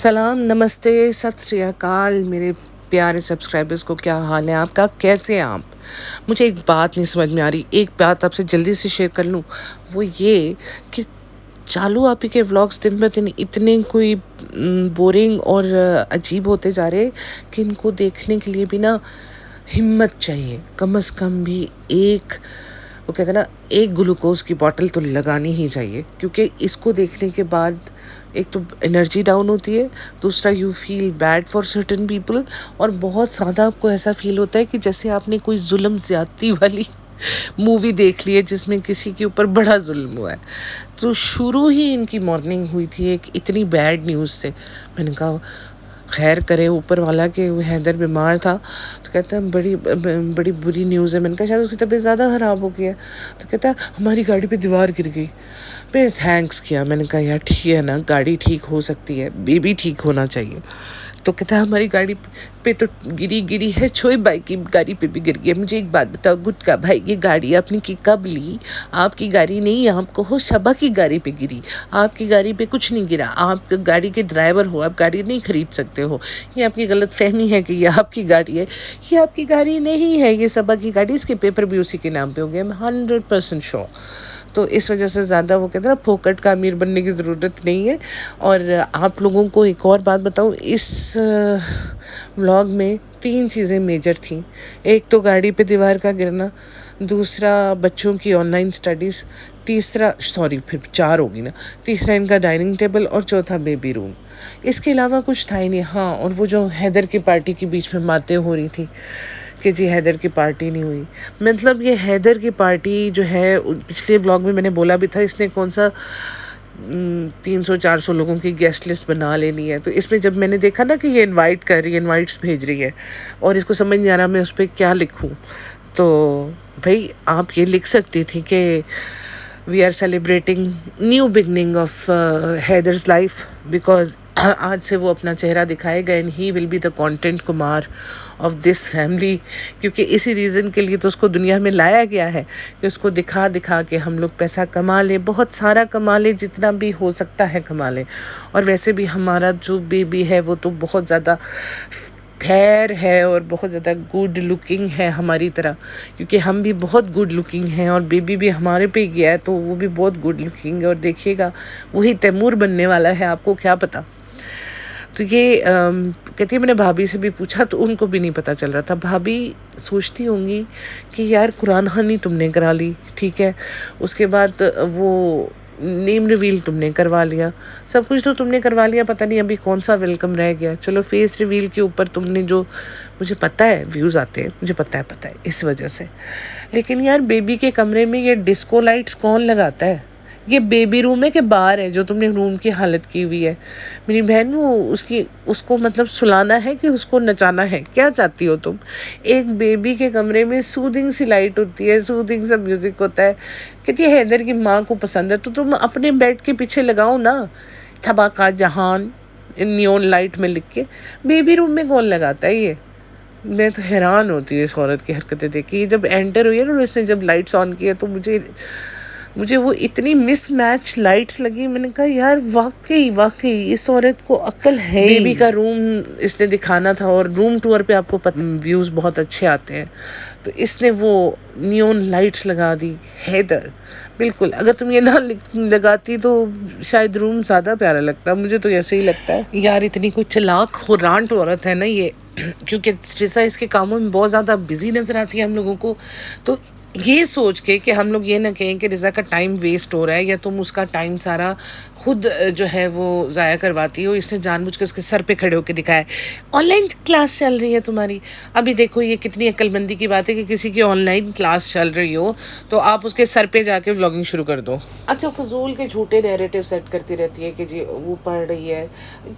سلام، نمستے، ست شری اکال میرے پیارے سبسکرائبرز کو. کیا حال ہے آپ کا؟ کیسے ہیں آپ؟ مجھے ایک بات نہیں سمجھ میں آ رہی. ایک بات آپ سے جلدی سے شیئر کر لوں، وہ یہ کہ چالو آپ ہی کے ولاگس دن بہ دن اتنے کوئی بورنگ اور عجیب ہوتے جا رہے کہ ان کو دیکھنے کے لیے بھی نا ہمت چاہیے. کم از کم بھی ایک، وہ کہتے ہیں نا، ایک گلوکوز کی بوٹل تو لگانی ہی چاہیے، کیونکہ اس کو دیکھنے کے بعد ایک تو انرجی ڈاؤن ہوتی ہے، دوسرا you feel bad for certain people, اور بہت زیادہ آپ کو ایسا فیل ہوتا ہے کہ جیسے آپ نے کوئی ظلم زیادتی والی مووی دیکھ لی ہے جس میں کسی کے اوپر بڑا ظلم ہوا ہے. تو شروع ہی ان کی مارننگ ہوئی تھی ایک اتنی بیڈ نیوز سے. میں نے کہا خیر کرے اوپر والا کہ حیدر بیمار تھا. تو کہتا ہے بڑی بری نیوز ہے. میں نے کہا شاید اس کی طبیعت زیادہ خراب ہو گئی ہے. تو کہتا ہے ہماری گاڑی پہ دیوار گر گئی. پھر تھینکس کیا. میں نے کہا یار ٹھیک ہے نا، گاڑی ٹھیک ہو سکتی ہے، بیبی ٹھیک ہونا چاہیے. تو کہتا ہے ہماری گاڑی پہ تو گری ہے، چھوئے بھائی کی گاڑی پہ بھی گر گئی. مجھے ایک بات بتاؤ گٹکا بھائی، یہ گاڑی آپ نے کب لی؟ آپ کی گاڑی نہیں، آپ کو ہو شبا کی گاڑی پہ گری. آپ کی گاڑی پہ کچھ نہیں گرا. آپ گاڑی کے ڈرائیور ہو، آپ گاڑی نہیں خرید سکتے ہو. یہ آپ کی غلط فہمی ہے کہ یہ آپ کی گاڑی ہے. یہ آپ کی گاڑی نہیں ہے، یہ صبا کی گاڑی. اس کے پیپر بھی اسی کے نام پہ ہو گئے. میں 100% شور. تو اس وجہ سے زیادہ وہ کہتے ہیں نا پھوکٹ کا امیر بننے کی ضرورت نہیں ہے. اور آپ لوگوں کو ایک اور بات بتاؤں، اس ولاگ میں 3 چیزیں میجر تھیں. ایک تو گاڑی پہ دیوار کا گرنا، دوسرا بچوں کی آن لائن اسٹڈیز، تیسرا پھر 4 ہوگی نا، تیسرا ان کا ڈائننگ ٹیبل، اور چوتھا بیبی روم. اس کے علاوہ کچھ تھا ہی نہیں. ہاں، اور وہ جو حیدر کی پارٹی کے بیچ میں باتیں ہو رہی تھی کہ جی حیدر کی پارٹی نہیں ہوئی. مطلب یہ حیدر کی پارٹی جو ہے، پچھلے ولاگ میں نے بولا بھی تھا، اس نے کون سا 300-400 لوگوں کی گیسٹ لسٹ بنا لینی ہے. تو اس میں جب میں نے دیکھا نا کہ یہ انوائٹ کر رہی ہے، انوائٹس بھیج رہی ہے، اور اس کو سمجھ نہیں آ رہا میں اس پہ کیا لکھوں. تو بھائی آپ یہ لکھ سکتی تھی کہ we are celebrating new beginning of Haider's life, because آج سے وہ اپنا چہرہ دکھائے گا and he will be the content کمار آف دس فیملی. کیونکہ اسی ریزن کے لیے تو اس کو دنیا میں لایا گیا ہے کہ اس کو دکھا کے ہم لوگ پیسہ کما لیں، بہت سارا کما لیں، جتنا بھی ہو سکتا ہے کما لیں. اور ویسے بھی ہمارا جو بیبی ہے وہ تو بہت زیادہ خیر ہے اور بہت زیادہ گڈ لکنگ ہے ہماری طرح، کیونکہ ہم بھی بہت گڈ لکنگ ہیں، اور بیبی بھی ہمارے پہ گیا ہے تو وہ بھی بہت گڈ لکنگ ہے. اور دیکھیے گا وہی تیمور بننے والا ہے، آپ کو کیا پتا. تو یہ کہتی ہے میں نے بھابھی سے بھی پوچھا تو ان کو بھی نہیں پتہ چل رہا تھا. بھابھی سوچتی ہوں گی کہ یار قرآن خوانی تم نے کرا لی، ٹھیک ہے، اس کے بعد وہ نیم ریویل تم نے کروا لیا، سب کچھ تو تم نے کروا لیا، پتہ نہیں ابھی کون سا ویلکم رہ گیا. چلو فیس ریویل کے اوپر تم نے جو، مجھے پتہ ہے ویوز آتے ہیں، مجھے پتہ ہے اس وجہ سے. لیکن یار بیبی کے کمرے میں یہ ڈسکو لائٹس کون لگاتا ہے؟ یہ بیبی روم ہے کہ بار ہے جو تم نے روم کی حالت کی ہوئی ہے؟ میری بہن وہ اس کو مطلب سلانا ہے کہ اس کو نچانا ہے؟ کیا چاہتی ہو تم؟ ایک بیبی کے کمرے میں سودنگ سی لائٹ ہوتی ہے، سودنگ سا میوزک ہوتا ہے. کہتی ہے حیدر کی ماں کو پسند ہے تو تم اپنے بیڈ کے پیچھے لگاؤ نا تھباکا جہان نیون لائٹ میں لکھ کے. بیبی روم میں کون لگاتا ہے یہ؟ میں تو حیران ہوتی ہوں اس عورت کی حرکتیں دیکھ کے. جب انٹر ہوئی ہے نا، اس نے جب لائٹس آن کی ہے تو مجھے وہ اتنی مس میچ لائٹس لگی. میں نے کہا یار واقعی اس عورت کو عقل ہے. بیبی کا روم اس نے دکھانا تھا، اور روم ٹور پہ آپ کو ویوز بہت اچھے آتے ہیں، تو اس نے وہ نیون لائٹس لگا دی. حیدر بالکل، اگر تم یہ نہ لگاتی تو شاید روم زیادہ پیارا لگتا. مجھے تو ایسے ہی لگتا ہے. یار اتنی کوئی چلاک خورانٹ عورت ہے نا یہ، کیونکہ رضا اس کے کاموں میں بہت زیادہ بزی نظر آتی ہے ہم لوگوں کو. تو یہ سوچ کے کہ ہم لوگ یہ نہ کہیں کہ رضا کا ٹائم ویسٹ ہو رہا ہے یا تم اس کا ٹائم سارا خود جو ہے وہ ضائع کرواتی ہو، اس نے جان بوجھ کے اس کے سر پہ کھڑے ہو کے دکھایا آن لائن کلاس چل رہی ہے تمہاری. ابھی دیکھو یہ کتنی عقل مندی کی بات ہے کہ کسی کی آن لائن کلاس چل رہی ہو تو آپ اس کے سر پہ جا کے ولاگنگ شروع کر دو. اچھا فضول کے جھوٹے نیریٹو سیٹ کرتی رہتی ہے کہ جی وہ پڑھ رہی ہے،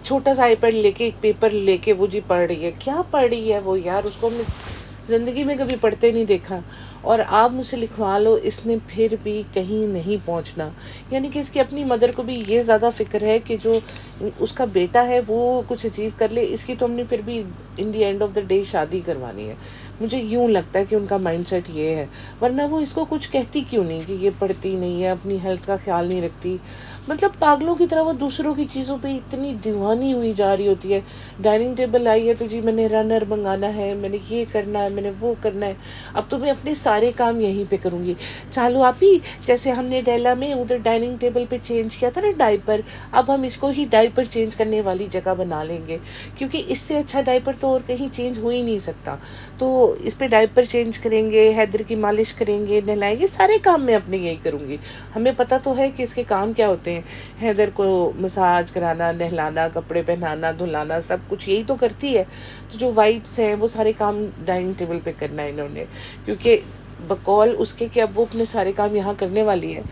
چھوٹا سا آئی پیڈ لے کے ایک پیپر لے کے وہ جی پڑھ رہی ہے. کیا پڑھ رہی ہے وہ یار؟ اس کو ہم نے زندگی میں کبھی پڑھتے نہیں دیکھا. اور آپ مجھ سے لکھوا لو، اس نے پھر بھی کہیں نہیں پہنچنا. یعنی کہ اس کی اپنی مدر کو بھی یہ زیادہ فکر ہے کہ جو اس کا بیٹا ہے وہ کچھ اچیو کر لے. اس کی تو ہم نے پھر بھی in the end of the day شادی کروانی ہے. مجھے یوں لگتا ہے کہ ان کا مائنڈ سیٹ یہ ہے، ورنہ وہ اس کو کچھ کہتی کیوں نہیں کہ یہ پڑھتی نہیں ہے، اپنی ہیلتھ کا خیال نہیں رکھتی. مطلب پاگلوں کی طرح وہ دوسروں کی چیزوں پہ اتنی دیوانی ہوئی جا رہی ہوتی ہے. ڈائننگ ٹیبل آئی ہے تو جی میں نے رنر منگانا ہے، میں نے یہ کرنا ہے، میں نے وہ کرنا ہے. اب تو میں اپنے سارے کام یہیں پہ کروں گی. چالو آپ ہی، جیسے ہم نے ڈیلا میں ادھر ڈائننگ ٹیبل پہ چینج کیا تھا نا ڈائپر، اب ہم اس کو ہی ڈائپر چینج کرنے والی جگہ بنا لیں گے، کیونکہ اس سے اچھا ڈائپر تو اور کہیں چینج ہو ہی نہیں سکتا. تو اس پہ ڈائپر چینج کریں گے، حیدر کی مالش کریں گے، نہلائیں گے، سارے کام میں اپنے یہی کروں گی. ہمیں پتہ تو ہے کہ اس کے کام کیا ہوتے ہیں. حیدر کو مساج کرانا، نہلانا، کپڑے پہنانا، دھلانا، سب کچھ یہی تو کرتی ہے. تو جو وائپس ہیں وہ سارے کام ڈائننگ ٹیبل پہ کرنا ہے انہوں نے، کیونکہ بقول اس کے کہ اب وہ اپنے سارے کام یہاں کرنے والی ہے.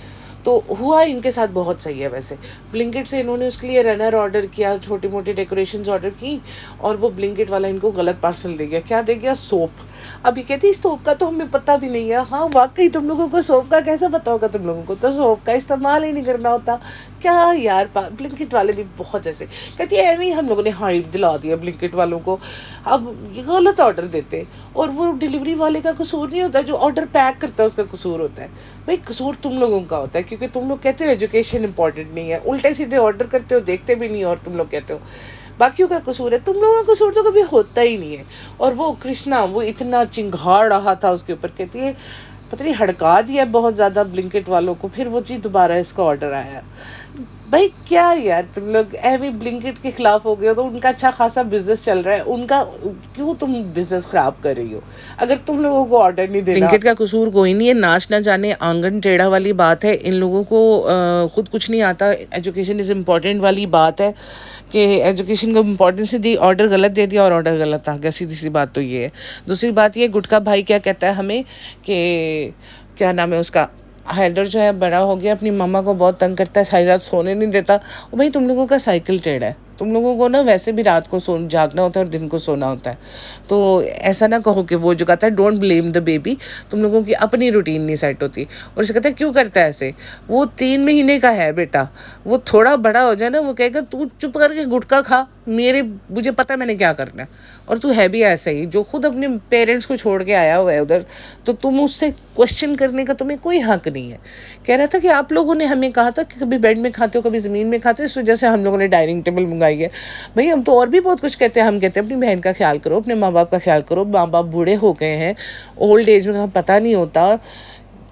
تو ہوا ان کے ساتھ بہت صحیح ہے. ویسے بلنکٹ سے انہوں نے اس کے لیے رنر آرڈر کیا، چھوٹی موٹی ڈیکوریشنز آرڈر کی، اور وہ بلنکٹ والا ان کو غلط پارسل دے گیا. کیا دے گیا؟ سوپ. اب یہ کہتی اس سوپ کا تو ہمیں پتہ بھی نہیں ہے. ہاں واقعی تم لوگوں کو سوپ کا کیسے پتہ ہوگا؟ تم لوگوں کو تو سوپ کا استعمال ہی نہیں کرنا ہوتا. کیا یار، بلنکٹ والے بھی بہت ایسے. کہتی ہے ایویں ہم لوگوں نے ہائپ دلا دیا بلنکٹ والوں کو. اب یہ غلط آرڈر دیتے، اور وہ ڈلیوری والے کا قصور نہیں ہوتا، جو آرڈر پیک کرتا ہے اس کا قصور ہوتا ہے. بھائی قصور تم لوگوں کا ہوتا ہے، کیونکہ تم لوگ کہتے ہو ایجوکیشن امپورٹنٹ نہیں ہے، الٹے سیدھے آرڈر کرتے ہو، دیکھتے بھی نہیں، اور تم لوگ کہتے ہو باقیوں کا قصور ہے. تم لوگوں کا قصور تو کبھی ہوتا ہی نہیں ہے. اور وہ کرشنا وہ اتنا چنگھاڑ رہا تھا اس کے اوپر، کہتی ہے پتہ نہیں ہڑکا دیا بہت زیادہ بلنکٹ والوں کو. پھر وہ چیز دوبارہ اس کا آرڈر آیا. بھائی کیا یار، تم لوگ ایوی بلنکٹ کے خلاف ہو گئے ہو، تو ان کا اچھا خاصا بزنس چل رہا ہے، ان کا کیوں تم بزنس خراب کر رہی ہو؟ اگر تم لوگوں کو آرڈر نہیں دینا. بلنکٹ کا قصور کوئی نہیں ہے، ناچ نہ جانے آنگن ٹیڑھا والی بات ہے. ان لوگوں کو خود کچھ نہیں آتا. ایجوکیشن از امپورٹنٹ والی بات ہے کہ ایجوکیشن کو امپورٹنس دی، آرڈر غلط دے دیا اور آرڈر غلط آ گیا. سیدھی سی بات تو یہ ہے. دوسری بات یہ، گٹکا بھائی کیا کہتا ہے ہمیں کہ کیا نام ہے اس کا، حیدر جو ہے بڑا ہو گیا، اپنی ماما کو بہت تنگ کرتا ہے، ساری رات سونے نہیں دیتا. بھائی تم لوگوں کا سائیکل ٹیڑھا ہے، تم لوگوں کو نا ویسے بھی رات کو جاگنا ہوتا ہے اور دن کو سونا ہوتا ہے. تو ایسا نہ کہو کہ وہ جو کہتا ہے ڈونٹ بلیم دا بیبی، تم لوگوں کی اپنی روٹین نہیں سیٹ ہوتی. اور اسے کہتا ہے کیوں کرتا ہے ایسے؟ وہ 3 مہینے کا ہے بیٹا، وہ تھوڑا بڑا ہو جائے نا، وہ کہے گا تو چپ کر کے گٹکا کھا، مجھے پتہ ہے میں نے کیا کرنا ہے. اور تو ہے بھی ایسا ہی، جو خود اپنے پیرنٹس کو چھوڑ کے آیا ہوا ہے ادھر، تو تم اس سے کوشچن کرنے کا تمہیں کوئی حق نہیں ہے. کہہ رہا تھا کہ آپ لوگوں نے ہمیں کہا تھا کہ کبھی بیڈ میں کھاتے ہو کبھی زمین میں کھاتے ہو، اس وجہ سے ہم لوگوں نے ڈائننگ ٹیبل منگائی ہے. بھئی ہم تو اور بھی بہت کچھ کہتے ہیں. ہم کہتے ہیں اپنی بہن کا خیال کرو، اپنے ماں باپ کا خیال کرو. ماں باپ بوڑھے ہو گئے ہیں، اولڈ ایج میں پتہ نہیں ہوتا،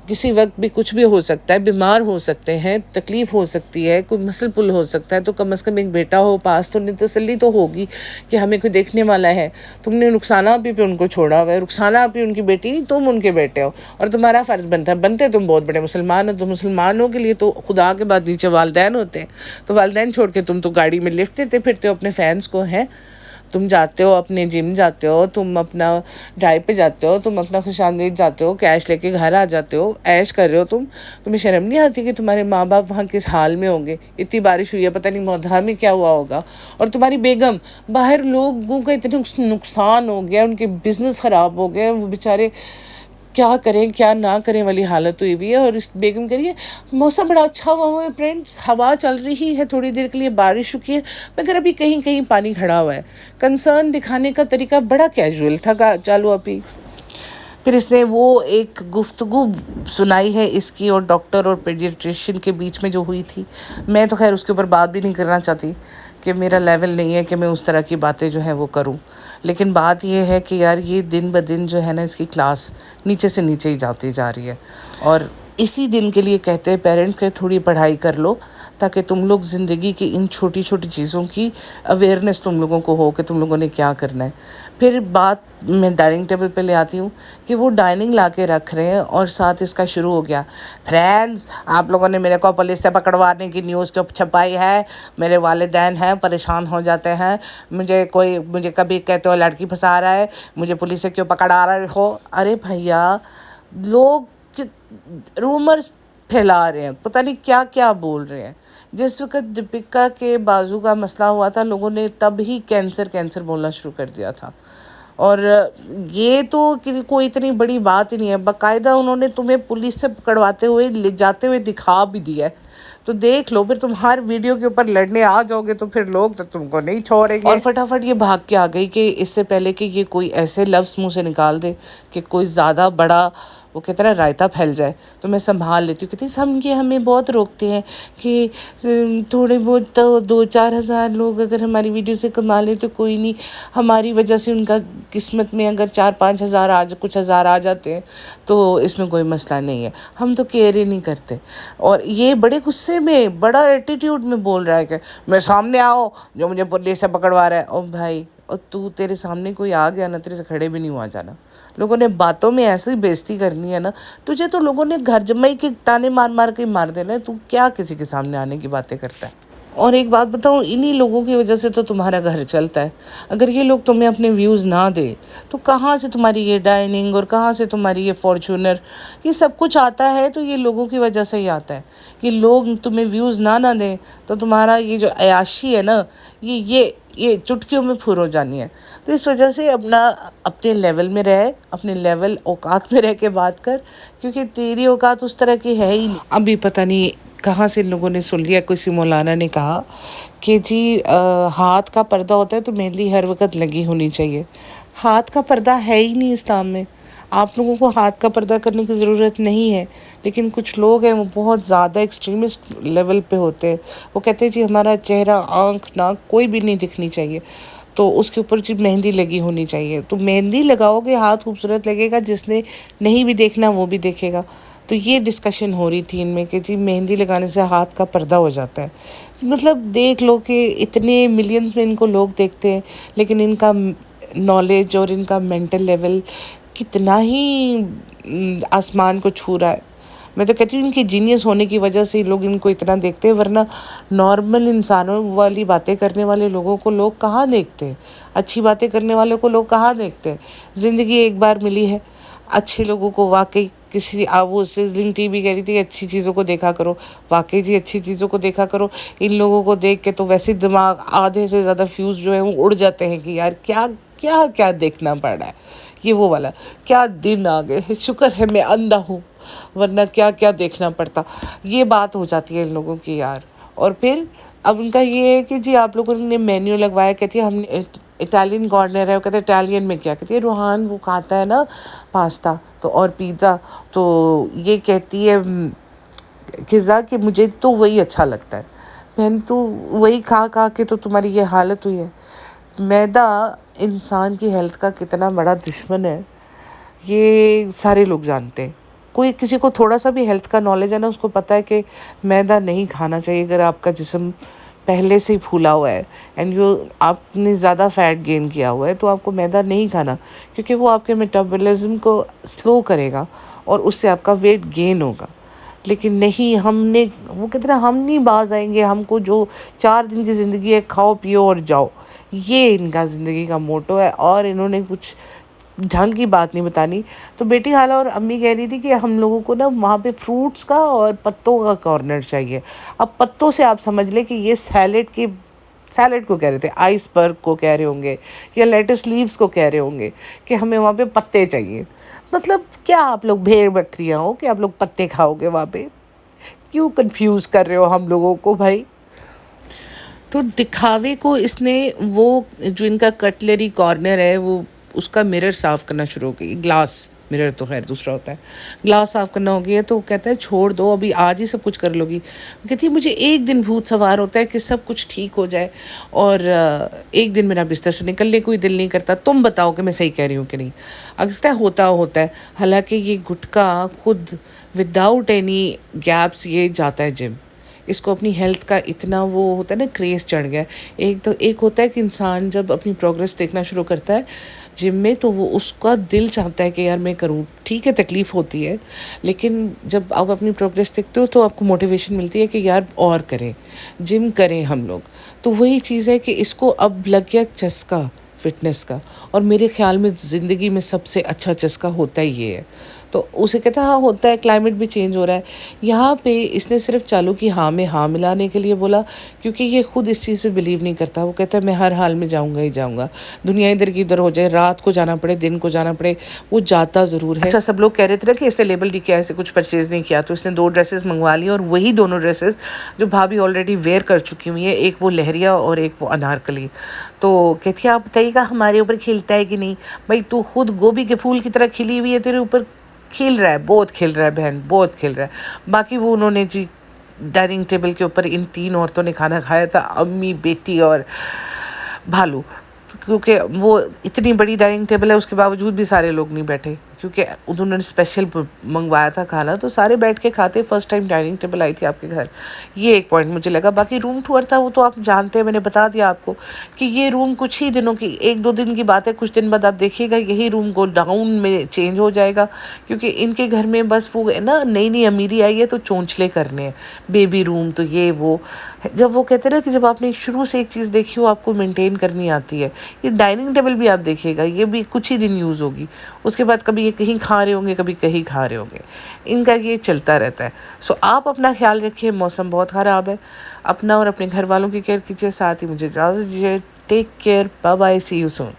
کسی وقت بھی کچھ بھی ہو سکتا ہے، بیمار ہو سکتے ہیں، تکلیف ہو سکتی ہے، کوئی مسل پل ہو سکتا ہے. تو کم از کم ایک بیٹا ہو پاس تو انہیں تسلی تو ہوگی کہ ہمیں کوئی دیکھنے والا ہے. تم نے رخسانہ بھی پہ ان کو چھوڑا ہوا ہے. رخسانہ بھی ان کی بیٹی نہیں، تم ان کے بیٹے ہو، اور تمہارا فرض بنتا ہے، بنتے تم بہت بڑے مسلمان ہو. تو مسلمانوں کے لیے تو خدا کے بعد نیچے والدین ہوتے ہیں. تو والدین چھوڑ کے تم تو گاڑی میں لفٹ دیتے پھرتے ہو اپنے فینس کو. ہیں تم جاتے ہو اپنے جم جاتے ہو، تم اپنا ڈرائیو پہ جاتے ہو، تم اپنا خوش آمدید جاتے ہو، کیش لے کے گھر آ جاتے ہو، عیش کر رہے ہو. تمہیں شرم نہیں آتی کہ تمہارے ماں باپ وہاں کس حال میں ہوں گے؟ اتنی بارش ہوئی ہے، پتہ نہیں مودھا میں کیا ہوا ہوگا. اور تمہاری بیگم، باہر لوگوں کا اتنا نقصان ہو گیا، ان کے بزنس خراب ہو گئے، وہ بیچارے کیا کریں کیا نہ کریں والی حالت ہوئی ہوئی ہے. اور اس بیگم کریے موسم بڑا اچھا ہوا ہے فرینڈس، ہوا چل رہی ہے، تھوڑی دیر کے لیے بارش رکی ہے، مگر ابھی کہیں کہیں پانی کھڑا ہوا ہے. کنسرن دکھانے کا طریقہ بڑا کیجول تھا. چالو ابھی پھر اس نے وہ ایک گفتگو سنائی ہے اس کی اور ڈاکٹر اور پیڈیٹریشین کے بیچ میں جو ہوئی تھی. میں تو خیر اس کے اوپر بات بھی نہیں کرنا چاہتی کہ میرا لیول نہیں ہے کہ میں اس طرح کی باتیں جو ہیں وہ کروں. لیکن بات یہ ہے کہ یار یہ دن بدن جو ہے نا اس کی کلاس نیچے سے نیچے ہی جاتی جا رہی ہے. اور اسی دن کے لیے کہتے ہیں پیرنٹس کہ تھوڑی پڑھائی کر لو تاکہ تم لوگ زندگی کی ان چھوٹی چھوٹی چیزوں کی اویئرنیس تم لوگوں کو ہو کہ تم لوگوں نے کیا کرنا ہے. پھر بات میں ڈائننگ ٹیبل پہ لے آتی ہوں کہ وہ ڈائننگ لا کے رکھ رہے ہیں اور ساتھ اس کا شروع ہو گیا، فرینڈز آپ لوگوں نے میرے کو پولیس سے پکڑوانے کی نیوز کیوں چھپائی ہے؟ میرے والدین ہیں پریشان ہو جاتے ہیں، مجھے کبھی کہتے ہو لڑکی پھنسا رہا ہے، مجھے پولیس سے کیوں پکڑا رہے ہو؟ ارے بھیا لوگ رومرز پھیلا رہے ہیں، پتہ نہیں کیا کیا بول رہے ہیں. جس وقت دیپکا کے بازو کا مسئلہ ہوا تھا لوگوں نے تب ہی کینسر بولنا شروع کر دیا تھا. اور یہ تو کوئی اتنی بڑی بات ہی نہیں ہے، باقاعدہ انہوں نے تمہیں پولیس سے پکڑواتے ہوئے لے جاتے ہوئے دکھا بھی دیا ہے. تو دیکھ لو، پھر تم ہر ویڈیو کے اوپر لڑنے آ جاؤ گے تو پھر لوگ تو تم کو نہیں چھوڑیں گے. اور فٹافٹ یہ بھاگ کے آ گئی کہ اس سے پہلے کہ یہ کوئی ایسے لفظ منہ سے نکال دے کہ کوئی زیادہ بڑا وہ کہتا ہے رائتا پھیل جائے تو میں سنبھال لیتی ہوں. کہتی ہمیں بہت روکتے ہیں کہ تھوڑے بہت تو 2-4 ہزار لوگ اگر ہماری ویڈیو سے کما لیں تو کوئی نہیں، ہماری وجہ سے ان کا قسمت میں اگر 4-5 ہزار کچھ ہزار آ جاتے ہیں تو اس میں کوئی مسئلہ نہیں ہے، ہم تو کیئر ہی نہیں کرتے. اور یہ بڑے غصے میں، بڑا ایٹیٹیوڈ میں بول رہا ہے کہ میں سامنے آؤ جو مجھے پولیس سے پکڑوا رہا ہے. او بھائی، اور تیرے سامنے کوئی آ گیا نا، تیرے سے کھڑے بھی نہیں ہوا جانا. لوگوں نے باتوں میں ایسی بےزتی کرنی ہے نا، تجھے تو لوگوں نے گھر جمائی کے تانے مار مار کے مار دینا ہے، تو کیا کسی کے سامنے آنے کی باتیں کرتا ہے. اور ایک بات بتاؤں، انہی لوگوں کی وجہ سے تو تمہارا گھر چلتا ہے. اگر یہ لوگ تمہیں اپنے ویوز نہ دے تو کہاں سے تمہاری یہ ڈائننگ اور کہاں سے تمہاری یہ فارچونر، یہ سب کچھ آتا ہے تو یہ لوگوں کی وجہ سے ہی آتا ہے. کہ لوگ تمہیں ویوز نہ دیں تو تمہارا یہ جو عیاشی ہے نا، یہ چٹکیوں میں پھر ہو جانی ہے. تو اس وجہ سے اپنے لیول میں رہ، اپنے لیول اوقات میں رہ کے بات کر، کیونکہ تیری اوقات اس طرح کی ہے ہی نہیں. ابھی پتہ نہیں کہاں سے لوگوں نے سن لیا، کسی مولانا نے کہا کہ جی ہاتھ کا پردہ ہوتا ہے تو مہندی ہر وقت لگی ہونی چاہیے. ہاتھ کا پردہ ہے ہی نہیں اسلام میں. آپ لوگوں کو ہاتھ کا پردہ کرنے کی ضرورت نہیں ہے، لیکن کچھ لوگ ہیں وہ بہت زیادہ ایکسٹریمسٹ لیول پہ ہوتے ہیں. وہ کہتے ہیں جی ہمارا چہرہ، آنکھ، ناک کوئی بھی نہیں دکھنی چاہیے، تو اس کے اوپر جی مہندی لگی ہونی چاہیے. تو مہندی لگاؤ گے، ہاتھ خوبصورت لگے گا، جس نے نہیں بھی دیکھنا وہ بھی دیکھے گا. تو یہ ڈسکشن ہو رہی تھی ان میں کہ جی مہندی لگانے سے ہاتھ کا پردہ ہو جاتا ہے. مطلب دیکھ لو کہ اتنے ملینز میں ان کو لوگ دیکھتے ہیں، لیکن ان کا نالج اور ان کا مینٹل لیول کتنا ہی آسمان کو چھو رہا ہے. میں تو کہتی ہوں ان کی جینیس ہونے کی وجہ سے لوگ ان کو اتنا دیکھتے ہیں، ورنہ نارمل انسانوں والی باتیں کرنے والے لوگوں کو لوگ کہاں دیکھتے ہیں، اچھی باتیں کرنے والوں کو لوگ کہاں دیکھتے ہیں. زندگی ایک بار ملی ہے، اچھے لوگوں کو واقعی وہ سزلنگ ٹی وی کہہ رہی تھی اچھی چیزوں کو دیکھا کرو. واقعی جی اچھی چیزوں کو دیکھا کرو. ان لوگوں کو دیکھ کے تو ویسے دماغ آدھے سے زیادہ فیوز جو ہے وہ اڑ جاتے ہیں کہ یار کیا کیا کیا دیکھنا پڑ رہا ہے. یہ وہ والا کیا دن آ گئے، شکر ہے میں اندھا ہوں، ورنہ کیا کیا دیکھنا پڑتا. یہ بات ہو جاتی ہے ان لوگوں کی یار. اور پھر اب ان کا یہ ہے کہ جی آپ لوگوں نے مینیو لگوایا، کہتی ہے ہم نے اٹالین کارنر ہے، وہ کہتے ہیں اٹالین میں کیا، کہتی ہے روحان وہ کھاتا ہے نا پاستا تو اور پیزا، تو یہ کہتی ہے غذا کہ مجھے تو وہی اچھا لگتا ہے. بہن تو وہی کھا کھا کے تو تمہاری یہ حالت ہوئی ہے. میدا انسان کی ہیلتھ کا کتنا بڑا دشمن ہے، یہ سارے لوگ جانتے ہیں. کوئی کسی کو تھوڑا سا بھی ہیلتھ کا نالج ہے نا، اس کو پتہ ہے کہ میدا نہیں کھانا چاہیے اگر آپ کا جسم پہلے سے ہی پھولا ہوا ہے اینڈ آپ نے زیادہ فیٹ گین کیا ہوا ہے، تو آپ کو میدا نہیں کھانا، کیونکہ وہ آپ کے میٹابولزم کو سلو کرے گا اور اس سے آپ کا ویٹ گین ہوگا. لیکن نہیں، وہ کتنا ہم نہیں باز آئیں گے. ہم کو جو 4 دن کی زندگی ہے، کھاؤ پیو اور جاؤ، یہ ان کا زندگی کا موٹو ہے. اور انہوں نے کچھ ڈھنگ کی بات نہیں بتانی. تو بیٹی خالہ اور امی کہہ رہی تھی کہ ہم لوگوں کو نا وہاں پہ فروٹس کا اور پتوں کا کارنر چاہیے. اب پتوں سے آپ سمجھ لیں کہ یہ سیلڈ کو کہہ رہے تھے، آئس برگ کو کہہ رہے ہوں گے یا لیٹس لیوز کو کہہ رہے ہوں گے کہ ہمیں وہاں پہ پتے چاہیے. مطلب کیا آپ لوگ بھیڑ بکریاں ہو کہ آپ لوگ پتے کھاؤ گے وہاں پہ؟ کیوں کنفیوز کر رہے ہو ہم لوگوں کو بھائی؟ تو دکھاوے کو اس نے وہ جو ان کا کٹلری کارنر ہے وہ اس کا مرر صاف کرنا شروع ہو گئی. گلاس مرر تو خیر دوسرا ہوتا ہے، گلاس صاف کرنا ہو گیا. تو کہتا ہے چھوڑ دو، ابھی آج ہی سب کچھ کر لو گی. کہتی ہے مجھے ایک دن بھوت سوار ہوتا ہے کہ سب کچھ ٹھیک ہو جائے، اور ایک دن میرا بستر سے نکلنے کوئی دل نہیں کرتا. تم بتاؤ کہ میں صحیح کہہ رہی ہوں کہ نہیں. اگستہ ہوتا ہے. حالانکہ یہ گٹکا خود وداؤٹ اینی گیپس یہ جاتا ہے جم. اس کو اپنی ہیلتھ کا اتنا وہ ہوتا ہے نا کریز چڑھ گیا. ایک ہوتا ہے کہ انسان جب اپنی پروگرس دیکھنا شروع کرتا ہے جم میں تو وہ اس کا دل چاہتا ہے کہ یار میں کروں. ٹھیک ہے تکلیف ہوتی ہے، لیکن جب آپ اپنی پروگرس دیکھتے ہو تو آپ کو موٹیویشن ملتی ہے کہ یار اور کریں، جم کریں ہم لوگ. تو وہی چیز ہے کہ اس کو اب لگ گیا چسکا فٹنس کا، اور میرے خیال میں زندگی میں سب سے اچھا چسکا ہوتا ہی یہ ہے. تو اسے کہتا ہے ہاں ہوتا ہے، کلائمیٹ بھی چینج ہو رہا ہے. یہاں پہ اس نے صرف چالو کی ہاں میں ہاں ملانے کے لیے بولا، کیونکہ یہ خود اس چیز پہ بلیو نہیں کرتا. وہ کہتا ہے میں ہر حال میں جاؤں گا ہی جاؤں گا، دنیا ادھر کی ادھر ہو جائے، رات کو جانا پڑے دن کو جانا پڑے، وہ جاتا ضرور ہے. اچھا سب لوگ کہہ رہے تھے نا کہ اس نے لیبل نہیں کیا، اسے کچھ پرچیز نہیں کیا، تو اس نے 2 ڈریسز منگوا لی، اور وہی دونوں ڈریسز جو بھابھی آلریڈی ویئر کر چکی ہوئی ہیں، ایک وہ لہریا اور ایک وہ انارکلی. تو کہتی ہے آپ بتائیے گا ہمارے اوپر کھلتا ہے کہ نہیں؟ بھائی تو خود گوبھی کے پھول کی طرح کھلی ہوئی ہے، تیرے اوپر کھل رہا ہے، بہت کھل رہا ہے بہن، بہت کھل رہا ہے. باقی وہ انہوں نے جی ڈائننگ ٹیبل کے اوپر ان 3 عورتوں نے کھانا کھایا تھا، امی، بیٹی اور بھالو. کیونکہ وہ اتنی بڑی ڈائننگ ٹیبل ہے، اس کے باوجود بھی سارے لوگ نہیں بیٹھے، کیونکہ انہوں نے اسپیشل منگوایا تھا کھانا، تو سارے بیٹھ کے کھاتے. First time dining table I تھی آپ کے گھر، یہ ایک پوائنٹ مجھے لگا. باقی روم ٹور تھا وہ تو آپ جانتے ہیں، میں نے بتا دیا آپ کو کہ یہ روم کچھ ہی دنوں کی، 1-2 دن کی بات ہے. کچھ دن بعد آپ دیکھیے گا یہی روم گول ڈاؤن میں چینج ہو جائے گا، کیونکہ ان کے گھر میں بس وہ نا نئی امیری آئی ہے تو چونچلے کرنے ہیں، بیبی روم تو یہ وہ. جب وہ کہتے ہیں نا کہ جب آپ نے شروع سے ایک چیز دیکھی ہو آپ کو مینٹین کرنی آتی ہے. یہ ڈائننگ ٹیبل بھی آپ دیکھیے گا، یہ بھی کچھ ہی دن یوز ہوگی، اس کے بعد کبھی یہ کہیں کھا رہے ہوں گے، کبھی کہیں کھا رہے ہوں گے، ان کا یہ چلتا رہتا ہے. سو آپ اپنا خیال رکھیے، موسم بہت خراب ہے، اپنا اور اپنے گھر والوں کی کیئر کیجیے، ساتھ ہی مجھے اجازت دیجیے. Take care, bye bye, see you soan.